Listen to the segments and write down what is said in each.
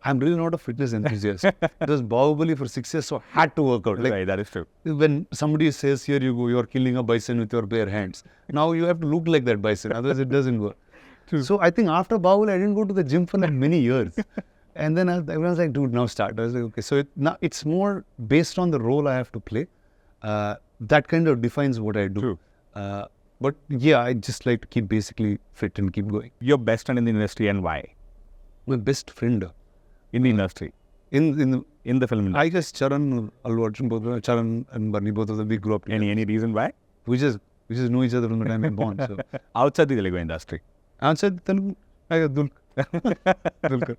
I'm really not a fitness enthusiast. It was Baahubali for 6 years, so I had to work out. Like, Right, that is true. when somebody says, here you go, you're killing a bison with your bare hands. Now you have to look like that bison, otherwise it doesn't work. True. So I think after Baahubali, I didn't go to the gym for like many years. And then everyone's like, dude, now start. I was like, okay. So now it's more based on the role I have to play. That kind of defines what I do. True. But yeah, I just like to keep basically fit and keep going. Your best friend in the industry and why? My best friend In the industry. in In the film industry. I guess Charan, Allu Arjun, both of them, Charan and Barney, both of them, we grew up together. Any reason why? We just know each other from the time we were born. So Outside the Telugu industry. outside Telugu, I got Dulquer.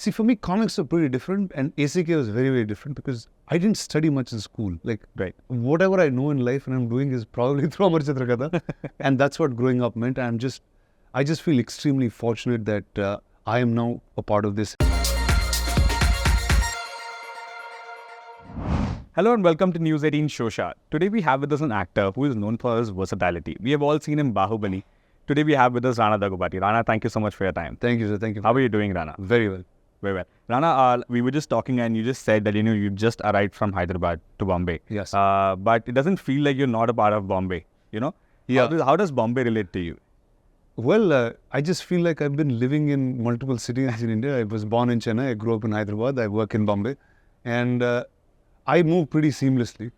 See, for me, comics are pretty different, and ACK was very, very different because I didn't study much in school. Like, Right. whatever I know in life and I'm doing is probably through Amar Chitra Katha, and that's what growing up meant. I just feel extremely fortunate that I am now a part of this. Hello and welcome to News 18 Showsha. Today we have with us an actor who is known for his versatility. We have all seen him Baahubali. Today we have with us Rana Daggubati. Rana, thank you so much for your time. Thank you, sir. Thank you. How are you doing, Rana? Very well. Very well. Rana, we were just talking and you just said that, you just arrived from Hyderabad to Bombay. Yes. But it doesn't feel like you're not a part of Bombay, Yeah. How does Bombay relate to you? Well, I just feel like I've been living in multiple cities in India. I was born in Chennai. I grew up in Hyderabad. I work in Bombay. And I move pretty seamlessly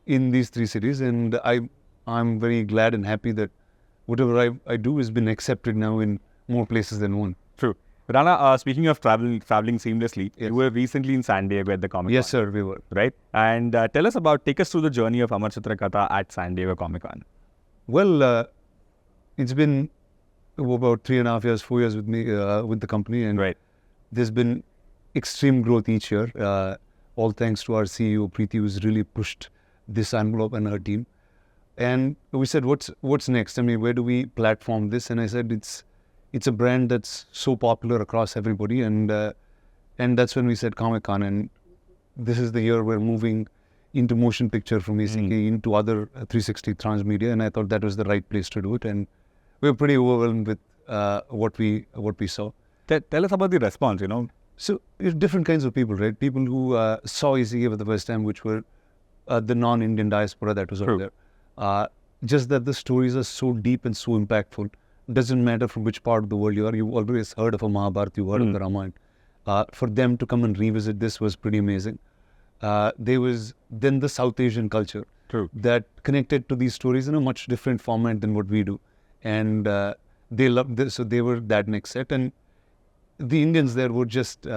in these three cities. And I'm very glad and happy that whatever I do has been accepted now in more places than one. True. Rana, speaking of traveling seamlessly, Yes. you were recently in San Diego at the ComicCon. Yes, sir, we were. Right? And take us through the journey of Amar Chitra Katha at San Diego ComicCon. Well, it's been about 3.5 years, 4 years with me, with the company. And Right. there's been extreme growth each year. All thanks to our CEO, Preeti, who's really pushed this envelope and her team. And we said, what's next? I mean, where do we platform this? And I said, it's a brand that's so popular across everybody. And that's when we said ComicCon. And this is the year we're moving into motion picture from ACK into other 360 transmedia. And I thought that was the right place to do it. And we were pretty overwhelmed with what we saw. Tell us about the response, So, different kinds of people, right? People who saw ACK for the first time, which were the non-Indian diaspora that was out there. Just that the stories are so deep and so impactful. Doesn't matter from which part of the world you are. You've always heard of a Mahabharata, you've heard of the Ramayana. For them to come and revisit this was pretty amazing. There was then the South Asian culture that connected to these stories in a much different format than what we do. And they loved this, so they were that next set. And the Indians there were just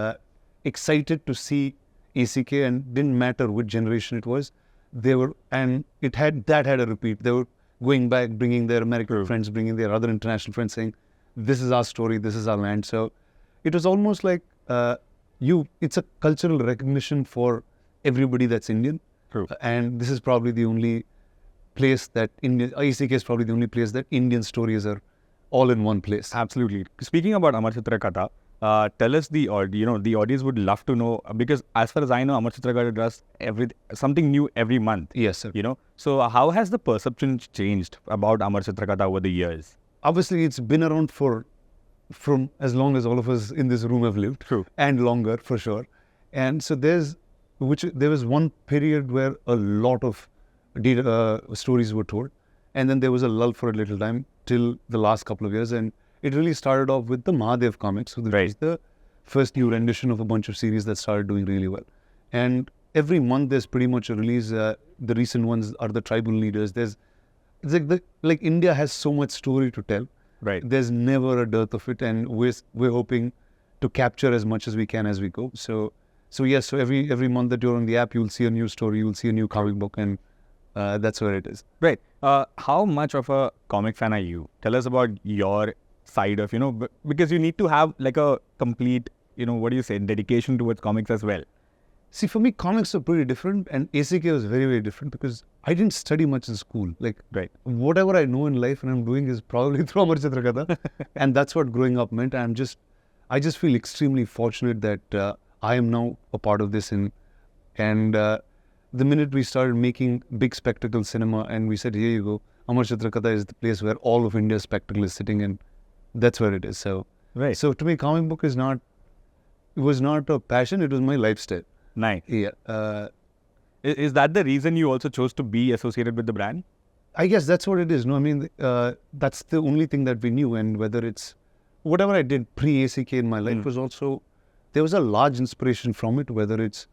excited to see ACK, and didn't matter which generation it was. They were, and it had a repeat. They were going back, bringing their American friends, bringing their other international friends, saying, "This is our story, this is our land." So it was almost like it's a cultural recognition for everybody that's Indian. And this is probably the only place that ACK is probably the only place that Indian stories are all in one place. Absolutely. Speaking about Amar Chitra Katha, tell us the audience would love to know, because as far as I know, Amar Chitra Katha does something new every month. Yes, sir. So how has the perception changed about Amar Chitra Katha over the years? Obviously, it's been around from as long as all of us in this room have lived. And longer, for sure. And so there was one period where a lot of stories were told, and then there was a lull for a little time till the last couple of years, and it really started off with the Mahadev comics, which was the first new rendition of a bunch of series that started doing really well. And every month there's pretty much a release. The recent ones are the tribal leaders. It's like India has so much story to tell. Right. There's never a dearth of it, and we're hoping to capture as much as we can as we go. So yes, so every month that you're on the app, you'll see a new story, you'll see a new comic book, and that's where it is. Right. How much of a comic fan are you? Tell us about your side of, because you need to have like a complete, dedication towards comics as well. See, for me, comics are pretty different, and ACK was very, very different because I didn't study much in school. Like, whatever I know in life and I'm doing is probably through Amar Chitra Katha, and that's what growing up meant. I just feel extremely fortunate that I am now a part of this, and the minute we started making big spectacle cinema and we said, here you go, Amar Chitra Katha is the place where all of India's spectacle is sitting, and that's where it is. So, so to me, comic book is not, was not a passion, it was my lifestyle. Nice. Yeah. Is that the reason you also chose to be associated with the brand? I guess that's what it is. No, I mean, that's the only thing that we knew. And whether it's whatever I did pre-ACK in my life was also, there was a large inspiration from it, whether it's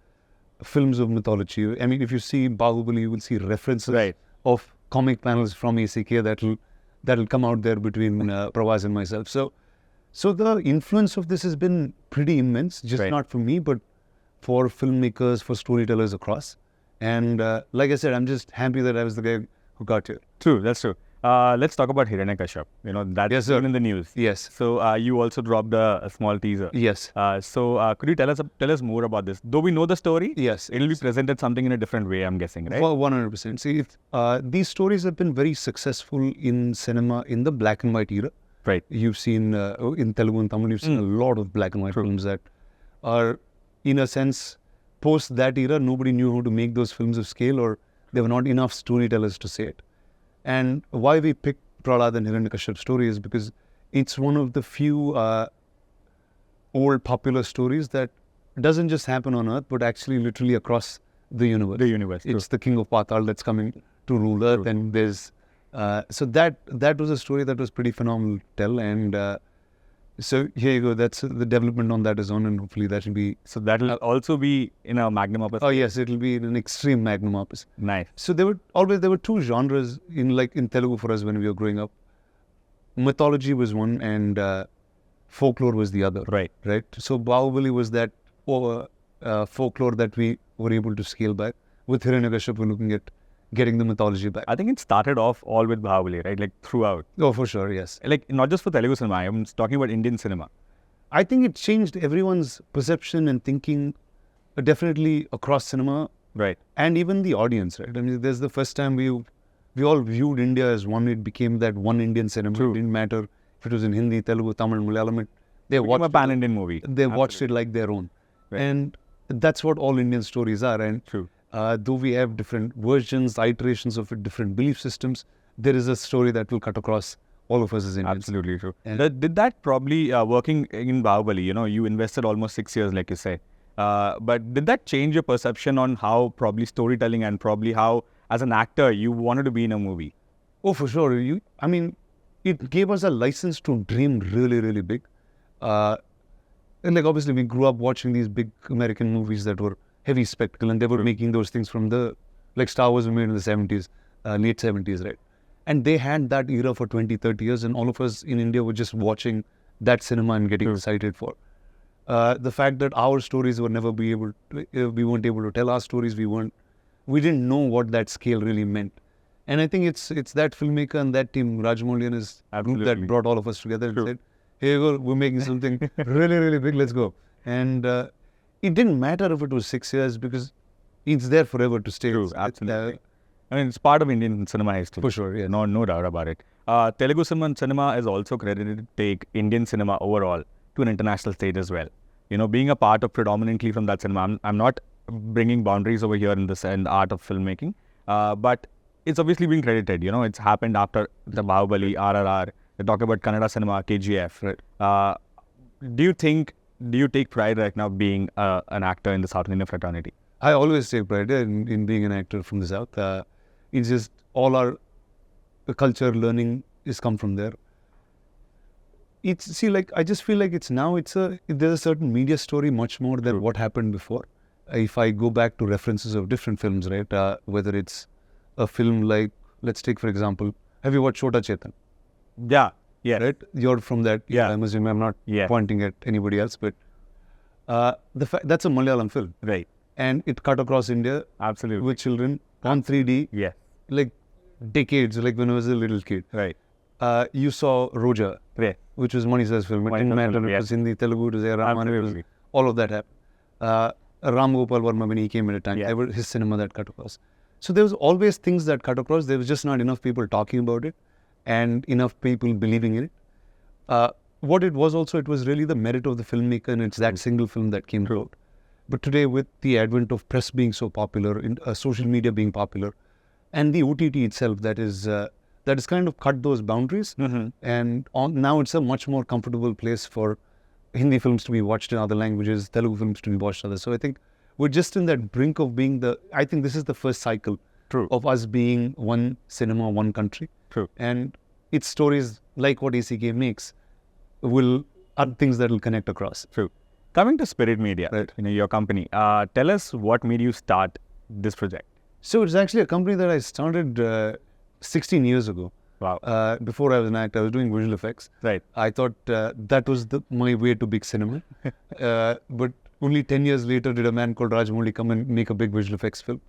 films of mythology. I mean, if you see Baahubali, you will see references of comic panels from ACK that'll come out there between Pravas and myself. So the influence of this has been pretty immense, just not for me, but for filmmakers, for storytellers across. And like I said, I'm just happy that I was the guy who got here. True, that's true. Let's talk about Hirana Cashup. You know, that's been in the news. Yes. So you also dropped a small teaser. Yes. So could you tell us more about this? Though we know the story, yes, it'll be presented something in a different way, I'm guessing, right? 100%. See, these stories have been very successful in cinema in the black and white era. Right. You've seen in Telugu and Tamil, you've seen a lot of black and white films that are, in a sense, post that era, nobody knew how to make those films of scale, or there were not enough storytellers to say it. And why we picked Prahlad and Hirana Cashup story is because it's one of the few old popular stories that doesn't just happen on Earth, but actually literally across the universe. The universe. It's the king of Patal that's coming to rule Earth, and there's so that was a story that was pretty phenomenal to tell. And so here you go. That's the development on that is on, and hopefully that will be. So that will also be in a magnum opus. Oh yes, it will be in an extreme magnum opus. Nice. So there were two genres in Telugu for us when we were growing up. Mythology was one, and folklore was the other. Right. Right. So Baahubali was that folklore that we were able to scale back. With Hirana Cashup, we're looking at getting the mythology back. I think it started off all with Baahubali, right? Like throughout. Oh, for sure, yes. Like not just for Telugu cinema, I'm talking about Indian cinema. I think it changed everyone's perception and thinking, definitely across cinema. Right. And even the audience, right? I mean, there's the first time we all viewed India as one. It became that one Indian cinema. True. It didn't matter if it was in Hindi, Telugu, Tamil, Malayalam. They watched a pan-Indian movie. They watched it like their own. Right. And that's what all Indian stories are. And true. Though we have different versions, iterations of it, different belief systems, there is a story that will cut across all of us as Indians. Absolutely true. Did that probably, working in Baahubali, you invested almost 6 years, like you say. But did that change your perception on how probably storytelling and probably how, as an actor, you wanted to be in a movie? Oh, for sure. It gave us a license to dream really, really big. And obviously we grew up watching these big American movies that were heavy spectacle, and they were making those things from Star Wars was made in the 70s, late 70s, right? And they had that era for 20, 30 years, and all of us in India were just watching that cinema and getting excited for. The fact that our stories were never we weren't able to tell our stories, we didn't know what that scale really meant. And I think it's that filmmaker and that team, Rajamouli and his group, that brought all of us together and said, here you go, we're making something really, really big, let's go. And it didn't matter if it was 6 years because it's there forever to stay. True, absolutely. I mean, it's part of Indian cinema history. For sure, yeah. No doubt about it. Telugu cinema is also credited to take Indian cinema overall to an international stage as well. Being a part of predominantly from that cinema, I'm not bringing boundaries over here in the art of filmmaking, but it's obviously being credited. It's happened after the Baahubali, RRR. They talk about Kannada cinema, KGF. Right. Do you take pride right now being an actor in the South Indian fraternity? I always take pride in being an actor from the South. It's just all our culture, learning is come from there. I just feel like there's a certain media story much more than what happened before. If I go back to references of different films, right, whether it's a film like, let's take for example, have you watched Chota Chetan? Yeah. Yeah. Right? You're from that. Yeah. I'm assuming I'm not pointing at anybody else, but that's a Malayalam film. Right. And it cut across India. Absolutely. With children on 3D. Yeah. Like decades, like when I was a little kid. Right. You saw Roja, which was Manisha's film. It didn't matter if it was Hindi, Telugu, it was Raman, all of that happened. Ram Gopal Varma, when he came at a time, there was his cinema that cut across. So there was always things that cut across. There was just not enough people talking about it and enough people believing in it. What it was also, it was really the merit of the filmmaker, and it's that single film that came out. But today, with the advent of press being so popular, social media being popular, and the OTT itself that is kind of cut those boundaries, and now it's a much more comfortable place for Hindi films to be watched in other languages, Telugu films to be watched in others. So I think we're just in that brink of being I think this is the first cycle True. of us being one cinema, one country. True. And its stories, like what ACK makes, are things that will connect across. True. Coming to Spirit Media, Right. Your company, tell us what made you start this project. So it's actually a company that I started 16 years ago. Wow. Before I was an actor, I was doing visual effects. Right. I thought that was my way to big cinema. But only 10 years later did a man called Rajamouli come and make a big visual effects film.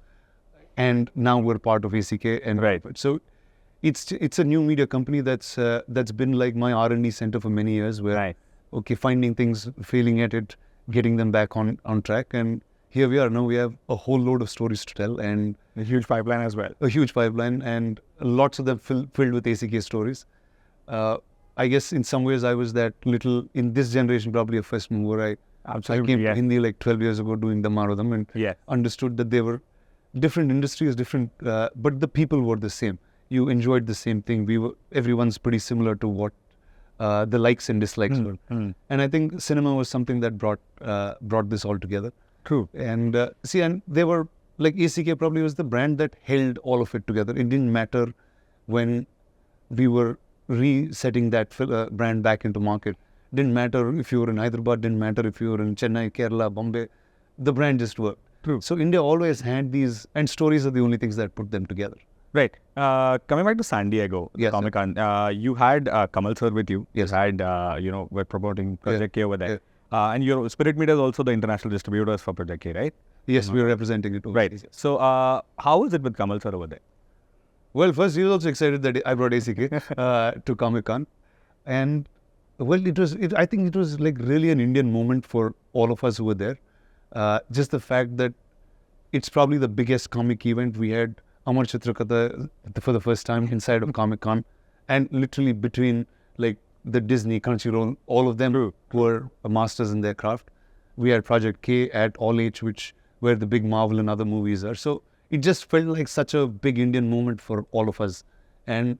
And now we're part of ACK. And Right. So it's a new media company that's been like my R&D center for many years, where Right. finding things, failing at it, getting them back on track, and here we are. Now we have a whole load of stories to tell, and A huge pipeline as well. a huge pipeline, and lots of them filled with ACK stories. I guess in some ways I was that little, in this generation, probably a first mover. I Absolutely. came Yeah. to Hindi like 12 years ago doing the Marodam, and Yeah. understood that they were different industries, but the people were the same. You enjoyed the same thing. Everyone's pretty similar to what the likes and dislikes were. And I think cinema was something that brought this all together. True. And and they were like, ACK probably was the brand that held all of it together. It didn't matter when we were resetting that brand back into market. Didn't matter if you were in Hyderabad, didn't matter if you were in Chennai, Kerala, Bombay. The brand just worked. True. So India always had these, and stories are the only things that put them together. Right. Coming back to San Diego, Yes, sir. ComicCon, you had Kamal sir with you. Yes. You had, we're promoting Project K over there. Yeah. And your Spirit Media is also the international distributors for Project K, right? Yes, we are representing it. Right. overseas, yes. So, how is it with Kamal sir over there? Well, first, he was also excited that I brought ACK to ComicCon. And, well, I think it was like really an Indian moment for all of us who were there. Just the fact that it's probably the biggest comic event. We had Amar Chitra Katha for the first time inside of ComicCon. And literally between like the Disney, Crunchyroll, all of them were masters in their craft. We had Project K at All Age, where the big Marvel and other movies are. So it just felt like such a big Indian moment for all of us. And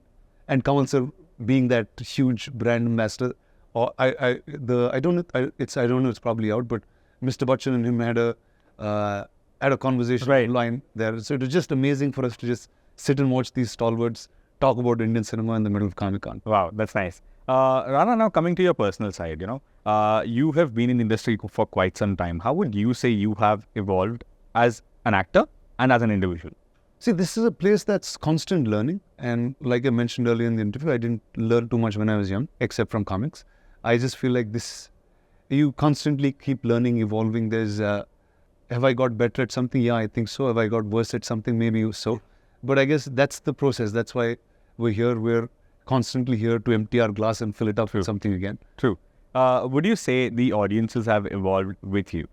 Kamal sir being that huge brand ambassador, or I don't know, it's probably out, but Mr. Bachchan and him had a conversation online there. So it was just amazing for us to just sit and watch these stalwarts talk about Indian cinema in the middle of Comic-Con. Wow, that's nice. Rana, now coming to your personal side, you have been in the industry for quite some time. How would you say you have evolved as an actor and as an individual? See, this is a place that's constant learning. And like I mentioned earlier in the interview, I didn't learn too much when I was young, except from comics. I just feel like you constantly keep learning, evolving. Have I got better at something? Yeah, I think so. Have I got worse at something? Maybe so. But I guess that's the process. That's why we're here. We're constantly here to empty our glass and fill it up with something again. True. Would you say the audiences have evolved with you?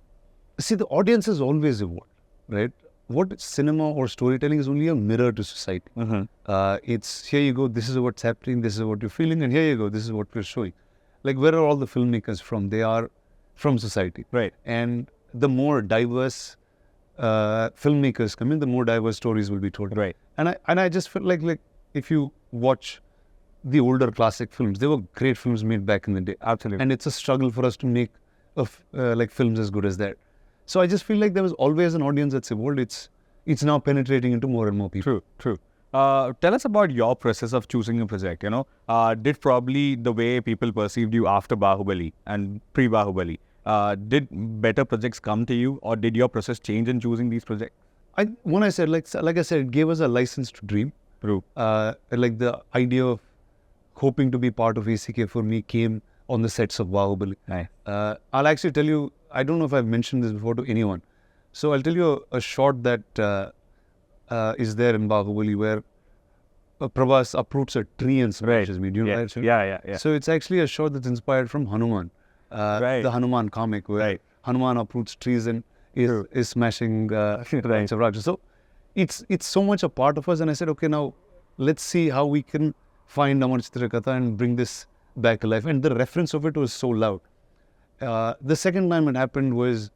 See, the audience has always evolved, right? What cinema or storytelling is only a mirror to society. It's, here you go, this is what's happening, this is what you're feeling, and here you go, this is what we're showing. Like, where are all the filmmakers from? They are from society. Right. And the more diverse filmmakers come in, the more diverse stories will be told. Right. And I just feel like if you watch the older classic films, they were great films made back in the day. Absolutely. And it's a struggle for us to make like films as good as that. So I just feel like there was always an audience that's evolved. It's now penetrating into more and more people. True. Tell us about your process of choosing a project. Did probably the way people perceived you after Baahubali and pre-Baahubali, did better projects come to you, or did your process change in choosing these projects? When I said, like I said, it gave us a license to dream. True. Like the idea of hoping to be part of ACK for me came on the sets of Baahubali. Nice. I'll actually tell you, I don't know if I've mentioned this before to anyone. So I'll tell you a shot that is there in Baahubali where Prabhas uproots a tree and smashes me. Do you know that? Yeah. So it's actually a shot that's inspired from Hanuman, the Hanuman comic, where Hanuman uproots trees and is smashing bunch of Rajas. So it's so much a part of us. And I said, okay, now let's see how we can find Amar Chitra Katha and bring this back alive. And the reference of it was so loud. The second time it happened was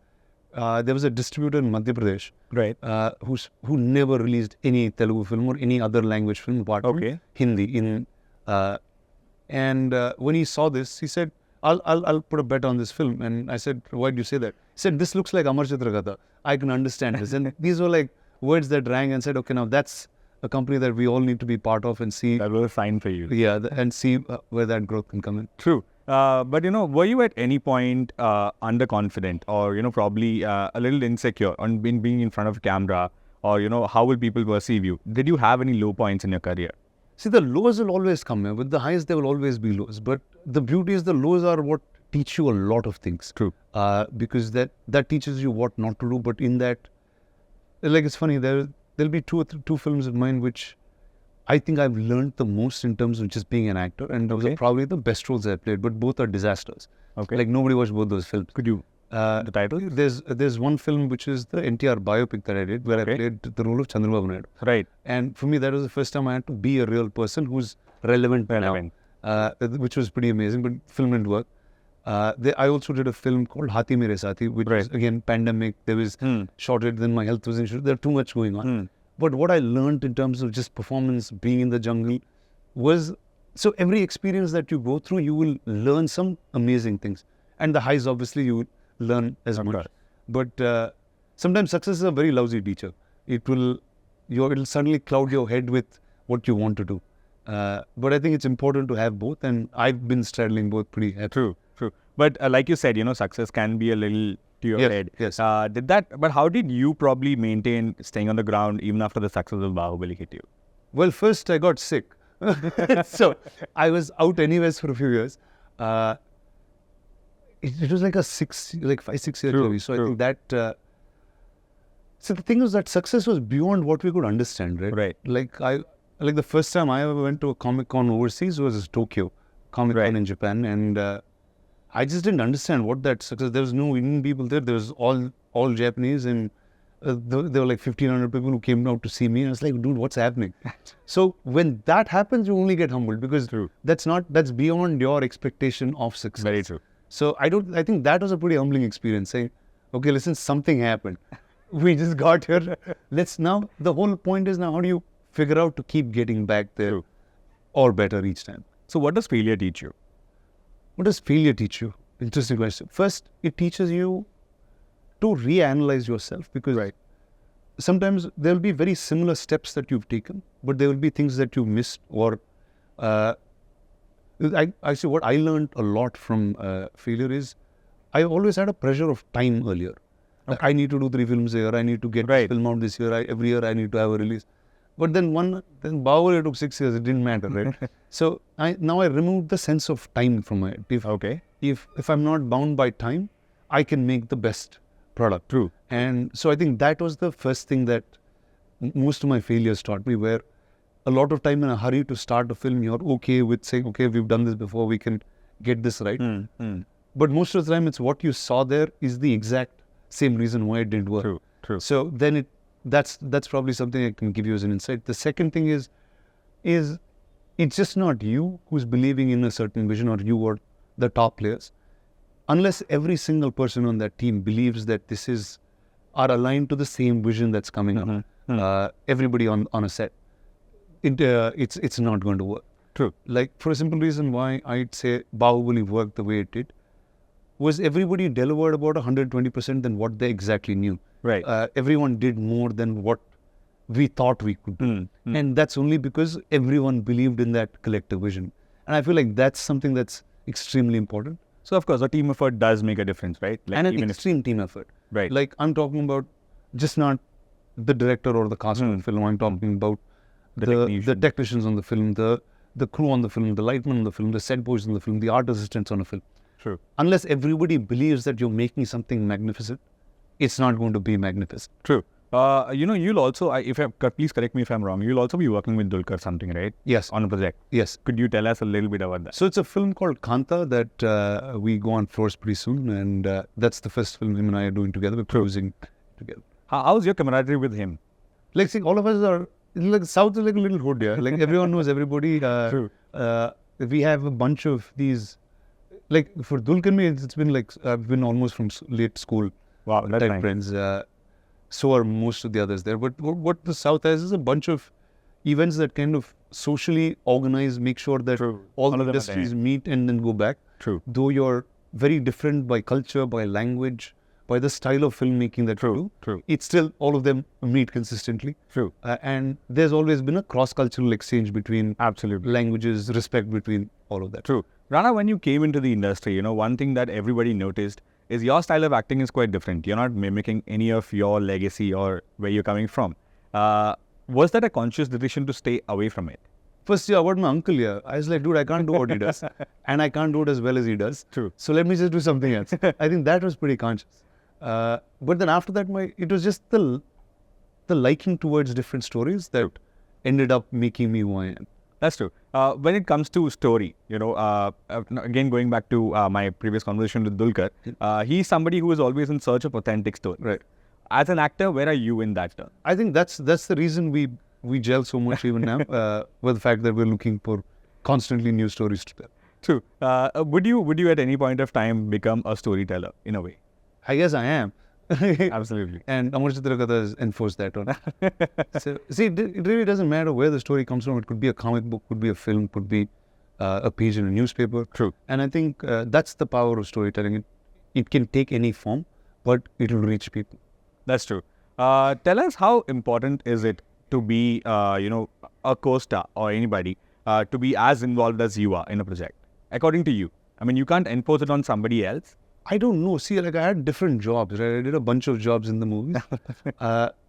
there was a distributor in Madhya Pradesh, who never released any Telugu film or any other language film apart from Hindi. And when he saw this, he said, I'll put a bet on this film. And I said, why do you say that? He said, this looks like Amar Chitra Katha. I can understand this. And these were like words that rang, and said, okay, now that's a company that we all need to be part of and see. That was a sign for you. Yeah, and see where that growth can come in. True. But, were you at any point underconfident or, probably a little insecure on being in front of camera, or, how will people perceive you? Did you have any low points in your career? See, the lows will always come. With the highs, there will always be lows. But the beauty is the lows are what teach you a lot of things. True. Because that teaches you what not to do. But in that, like, it's funny, there'll be two films of mine which I think I've learned the most in terms of just being an actor. And those are probably the best roles I've played. But both are disasters. Okay. Like, nobody watched both those films. Could you... the title? There's one film which is the NTR biopic that I did, where I played the role of Chandrababu Naidu. Right. And for me, that was the first time I had to be a real person who's relevant now, which was pretty amazing, but film didn't work. I also did a film called Hathi Mere Saathi, which was, again, pandemic. There was shortage, then my health was insured. There was too much going on. But what I learned in terms of just performance, being in the jungle, was, so every experience that you go through, you will learn some amazing things. And the highs, obviously, you learn as much. But sometimes success is a very lousy teacher. It'll suddenly cloud your head with what you want to do. But I think it's important to have both, and I've been straddling both pretty happy. True. But like you said, success can be a little to your head. Yes. But how did you probably maintain staying on the ground even after the success of Baahubali hit you? Well, first I got sick. So I was out anyways for a few years. It was like a 5-6 year journey. So I think that. So the thing was that success was beyond what we could understand, right? Right. Like the first time I ever went to a ComicCon overseas was Tokyo, ComicCon in Japan, and I just didn't understand what that success. There was no Indian people there. There was all Japanese, and there were like 1,500 people who came out to see me. And I was like, dude, what's happening? So when that happens, you only get humbled, because that's beyond your expectation of success. Very true. So I think that was a pretty humbling experience, saying, okay, listen, something happened. We just got here. The whole point is now, how do you figure out to keep getting back there or better each time? So what does failure teach you? What does failure teach you? Interesting question. First, it teaches you to reanalyze yourself, because sometimes there will be very similar steps that you've taken, but there will be things that you missed, or actually what I learned a lot from failure is I always had a pressure of time earlier. Okay. I need to do 3 films a year. I need to get this film out this year. Every year I need to have a release. But then Baahubali took 6 years. It didn't matter, right? So now I removed the sense of time from my head. If I'm not bound by time, I can make the best product. True. And so I think that was the first thing that most of my failures taught me, where a lot of time in a hurry to start a film, you're okay with saying, okay, we've done this before, we can get this right. But most of the time, it's what you saw there is the exact same reason why it didn't work. True. So then that's probably something I can give you as an insight. The second thing is it's just not you who's believing in a certain vision, or you or the top players. Unless every single person on that team believes that are aligned to the same vision that's coming up, everybody on a set, it's not going to work. True. Like, for a simple reason why I'd say Baahubali worked the way it did, was everybody delivered about 120% than what they exactly knew. Right. Everyone did more than what we thought we could do. And that's only because everyone believed in that collective vision. And I feel like that's something that's extremely important. So, of course, a team effort does make a difference, right? Like, and an extreme team effort. Right. Like, I'm talking about just not the director or the cast of the film. I'm talking about the technicians on the film, the crew on the film, the lightmen on the film, the set boys on the film, the art assistants on the film. True. Unless everybody believes that you're making something magnificent, it's not going to be magnificent. True. You'll also, please correct me if I'm wrong, you'll also be working with Dulquer something, right? Yes. On a project. Yes. Could you tell us a little bit about that? So it's a film called Kanta that we go on floors pretty soon, and that's the first film him and I are doing together. We're producing together. How's your camaraderie with him? Like, see, all of us are, like, South is like a little hood, yeah. Like, everyone knows everybody. True. We have a bunch of these, like, for Dulquer, it's been like, I've been almost from late school. Wow, that's type nice. Friends. So are most of the others there. But what the South has is a bunch of events that kind of socially organize, make sure that all the industries meet and then go back. True. Though you're very different by culture, by language, by the style of filmmaking that you do, True. it's still all of them meet consistently. True. And there's always been a cross-cultural exchange between Absolutely. languages, respect between all of that. True. Rana, when you came into the industry, one thing that everybody noticed is your style of acting is quite different. You're not mimicking any of your legacy or where you're coming from. Was that a conscious decision to stay away from it? First year, about my uncle here, I was like, dude, I can't do what he does. And I can't do it as well as he does. True. So let me just do something else. I think that was pretty conscious. But then after that, it was just the liking towards different stories that ended up making me who I am. That's true. When it comes to story, again going back to my previous conversation with Dulquer, he's somebody who is always in search of authentic story. Right. As an actor, where are you in that term? I think that's the reason we gel so much even now, with the fact that we're looking for constantly new stories to tell. True. Would you at any point of time become a storyteller in a way? I guess I am. Absolutely. And Amar Chitra Katha has enforced that on. So, see, it really doesn't matter where the story comes from. It could be a comic book, could be a film, could be a page in a newspaper. True. And I think that's the power of storytelling. It can take any form, but it will reach people. That's true. Tell us, how important is it to be, a co-star or anybody to be as involved as you are in a project? According to you, I mean, you can't enforce it on somebody else. I don't know. See, I had different jobs, right? I did a bunch of jobs in the movies.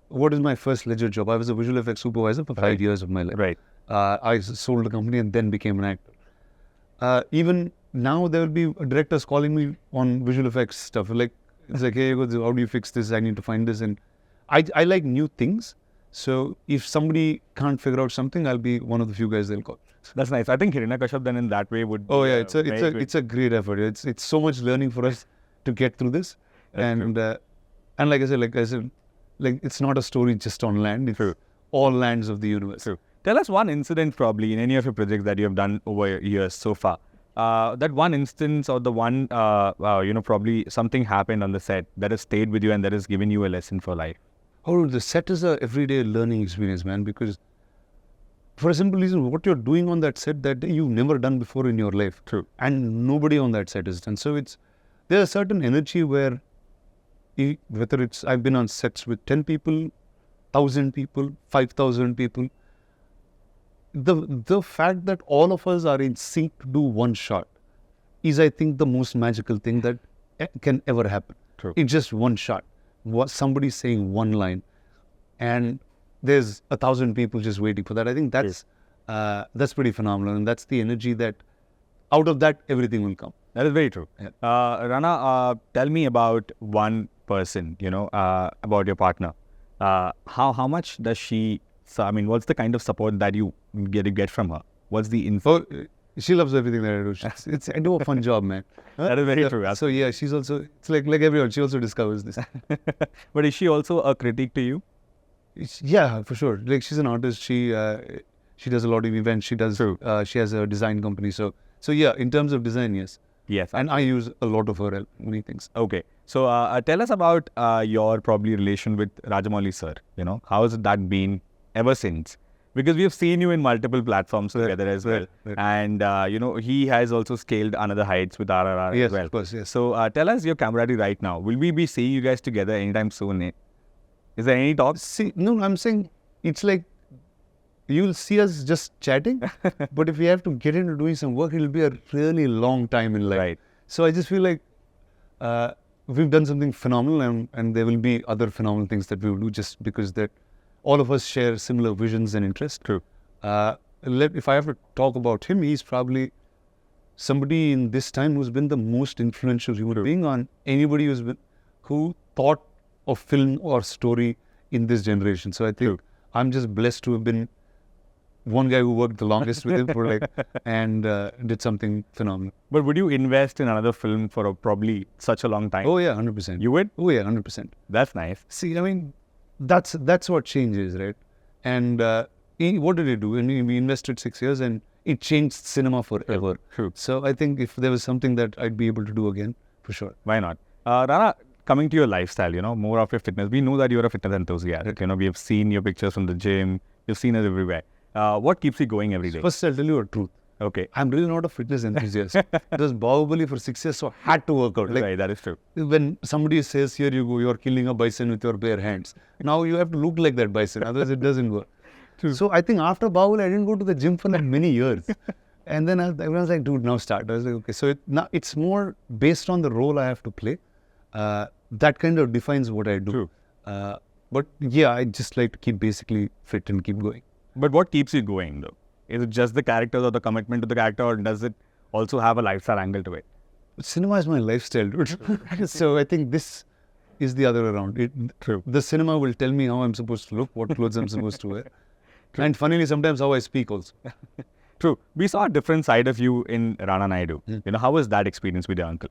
What is my first legit job? I was a visual effects supervisor for 5 years of my life. Right. I sold a company and then became an actor. Even now, there will be directors calling me on visual effects stuff. It's like, hey, how do you fix this? I need to find this. And I like new things. So if somebody can't figure out something, I'll be one of the few guys they'll call. That's nice. I think Hirana Cashup then in that way would be, it's a great effort. It's so much learning for us to get through this. And like I said, it's not a story just on land. It's all lands of the universe. True. Tell us one incident probably in any of your projects that you have done over years so far. That one instance or the one, probably something happened on the set that has stayed with you and that has given you a lesson for life. Oh, the set is a everyday learning experience, man, because for a simple reason, what you're doing on that set that day, you've never done before in your life. True. And nobody on that set has done. So there's a certain energy where, whether I've been on sets with 10 people, 1,000 people, 5,000 people, the fact that all of us are in sync to do one shot is, I think, the most magical thing that can ever happen. True. It's just one shot. Somebody saying one line, and there's 1,000 people just waiting for that. I think that's pretty phenomenal, and that's the energy that out of that everything will come. That is very true. Yeah. Rana, tell me about one person. About your partner. How much does she? I mean, what's the kind of support that you get from her? What's the info? She loves everything that I do. I do a fun job, man. That is very true. So yeah, she's also, it's like everyone, she also discovers this. But is she also a critic to you? Yeah, for sure. Like, she's an artist. She does a lot of events. She has a design company. So yeah, in terms of design, yes. Yes. And I use a lot of her help, many things. Okay. So tell us about your probably relation with Rajamouli sir. How has that been ever since? Because we have seen you in multiple platforms together as well. Right. And, he has also scaled another heights with RRR Yes, as well. of course, yes. So tell us your camaraderie right now. Will we be seeing you guys together anytime soon? Is there any talks? See, no, I'm saying it's like you'll see us just chatting, but if we have to get into doing some work, it'll be a really long time in life. Right. So I just feel like we've done something phenomenal, and there will be other phenomenal things that we will do just because that all of us share similar visions and interests. True. If I have to talk about him, he's probably somebody in this time who's been the most influential human being on anybody who thought of film or story in this generation. So I think I'm just blessed to have been one guy who worked the longest with him and did something phenomenal. But would you invest in another film for probably such a long time? Oh yeah, 100%. You would? Oh yeah, 100%. That's nice. See, I mean, that's what changes, right? And what did it do? And we invested 6 years, and it changed cinema forever. True. So I think if there was something that I'd be able to do again, for sure. Why not? Rana, coming to your lifestyle, more of your fitness. We know that you're a fitness enthusiast. We have seen your pictures from the gym. You've seen it everywhere. What keeps you going every day? First, I'll tell you a truth. Okay. I'm really not a fitness enthusiast. It was Baahubali for 6 years, so I had to work out. Like, Right, that is true. when somebody says, here you go, you're killing a bison with your bare hands. Now you have to look like that bison, otherwise it doesn't work. True. So I think after Baahubali, I didn't go to the gym for like many years. And then everyone's like, dude, now start. I was like, okay. So now it's more based on the role I have to play. That kind of defines what I do. True. But yeah, I just like to keep basically fit and keep going. But what keeps you going though? Is it just the characters or the commitment to the character, or does it also have a lifestyle angle to it? Cinema is my lifestyle, dude. So I think this is the other way around. True. The cinema will tell me how I'm supposed to look, what clothes I'm supposed to wear. And funnily, sometimes how I speak also. True. We saw a different side of you in Rana Naidu. You know, how was that experience with your uncle?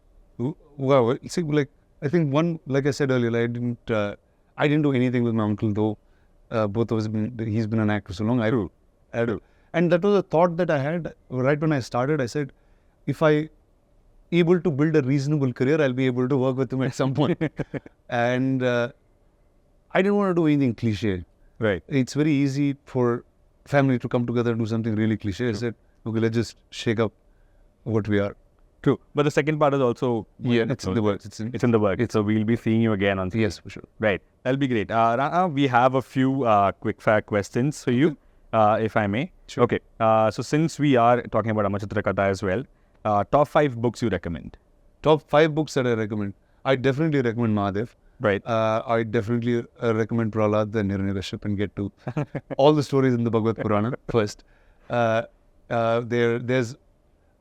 Wow. See, like, I think like I said earlier, I didn't do anything with my uncle, though both of us, he's been an actor so long. I do. And that was a thought that I had right when I started. I said, if I able to build a reasonable career, I'll be able to work with him at some point. And I didn't want to do anything cliche. Right. It's very easy for family to come together and do something really cliche. I said, okay, let's just shake up what we are. True. But the second part is also... Yeah, it's in the works. It's in the works. So we'll be seeing you again on... Yes, for sure. Right. That'll be great. Rana, we have a few quick fire questions for you, if I may. Sure. Okay. So since we are talking about Amar Chitra Katha as well, top 5 books you recommend? Top 5 books that I recommend. I definitely recommend Mahadev. Right. I definitely recommend Prahlad and Hirana Cashup and get to all the stories in the Bhagavad Purana first.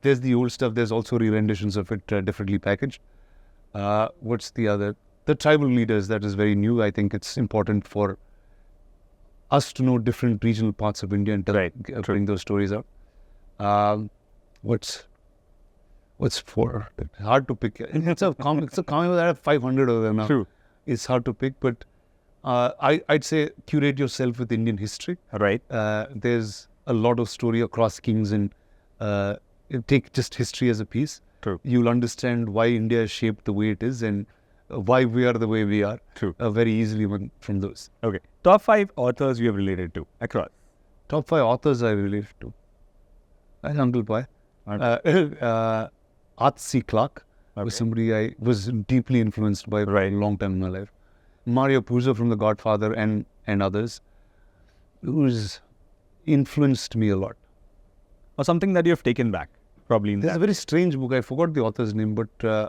There's the old stuff. There's also re-renditions of it differently packaged. What's the other? The tribal leaders, that is very new. I think it's important for us to know different regional parts of India and bring those stories out. What's 4? Hard to pick. It's a comic that I have 500 of them now. True. It's hard to pick, but I'd say curate yourself with Indian history. Right. There's a lot of story across kings, and take just history as a piece. True. You'll understand why India is shaped the way it is and why we are the way we are. True. Very easily from those. Okay. Top 5 authors you have related to across? Top 5 authors I related to. Uncle Pai. Arthur C. Clarke was somebody I was deeply influenced by for a long time in my life. Mario Puzo from The Godfather and others, who's influenced me a lot. Or something that you have taken back, probably. There's a very strange book. I forgot the author's name, but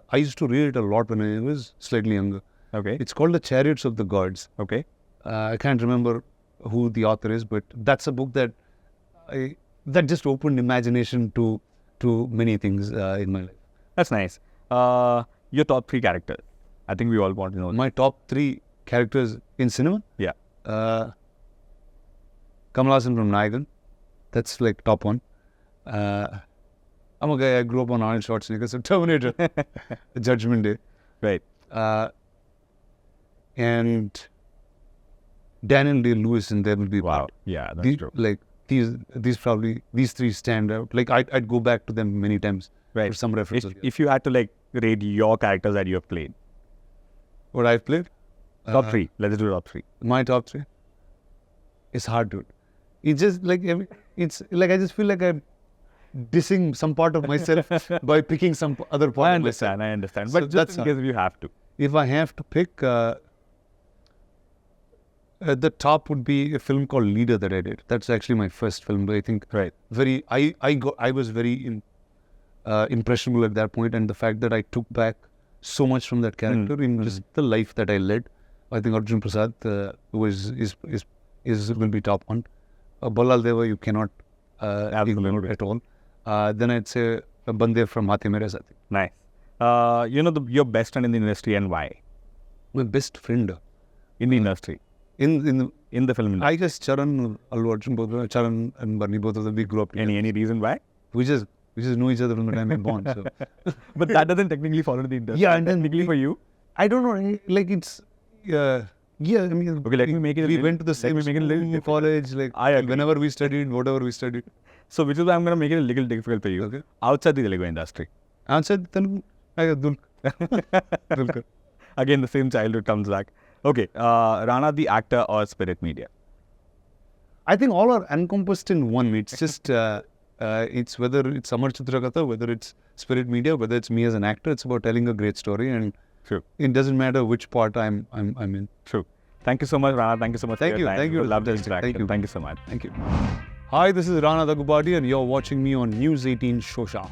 I used to read it a lot when I was slightly younger. Okay. It's called The Chariots of the Gods. Okay. I can't remember who the author is, but that's a book that just opened imagination to many things in my life. That's nice. Your top 3 characters. I think we all want to know. My top 3 characters in cinema? Yeah. Kamal Haasan from Nayagan. That's like top 1. I'm a guy, I grew up on Arnold Schwarzenegger, so Terminator. Judgment Day. Right. And Daniel Day-Lewis in There Will Be Blood. Yeah, that's true. Like, these 3 stand out. Like, I'd go back to them many times for some references. If you had to like rate your characters that you have played. What I've played? Top 3. Let's do top 3. My top 3? It's hard, dude. It's just like, it's like I just feel like I'm dissing some part of myself by picking some other part of myself. I understand. So But just in case if you have to. If I have to pick, the top would be a film called Leader that I did. That's actually my first film, but I think I was very impressionable at that point, and the fact that I took back so much from that character in just the life that I led. I think Arjun Prasad will be top 1. Ballal Deva you cannot ignore at all. Then I'd say Bande from Hathi Mere Saathi. Nice. Your best friend in the industry and why? My best friend in the industry. In the film industry. I guess Charan, Allu Arjun, Charan and Barney, both of them, we grew up together. Any reason why? We just know each other from the time we were born. So. But that doesn't technically fall into the industry. Yeah, and then technically for you? I don't know. Like it's I mean, okay, let me make it. We went to the same college. Like whenever we studied, whatever we studied. So which is why I'm going to make it a little difficult for you. Okay. Outside the Telugu industry. Outside Telugu, I got Dulquer. Again, the same childhood comes back. Okay, Rana, the actor or spirit media? I think all are encompassed in one. It's just It's whether it's Amar Chitra Katha, whether it's Spirit Media, whether it's me as an actor, it's about telling a great story, and True. it doesn't matter which part I'm in. True. Thank you so much, Rana. Thank you so much. Thank for you. your time. Thank you. Love the Fantastic. interaction. Thank you. Thank you so much. Thank you. Hi, this is Rana Daggubati, and you're watching me on News 18 Showsha.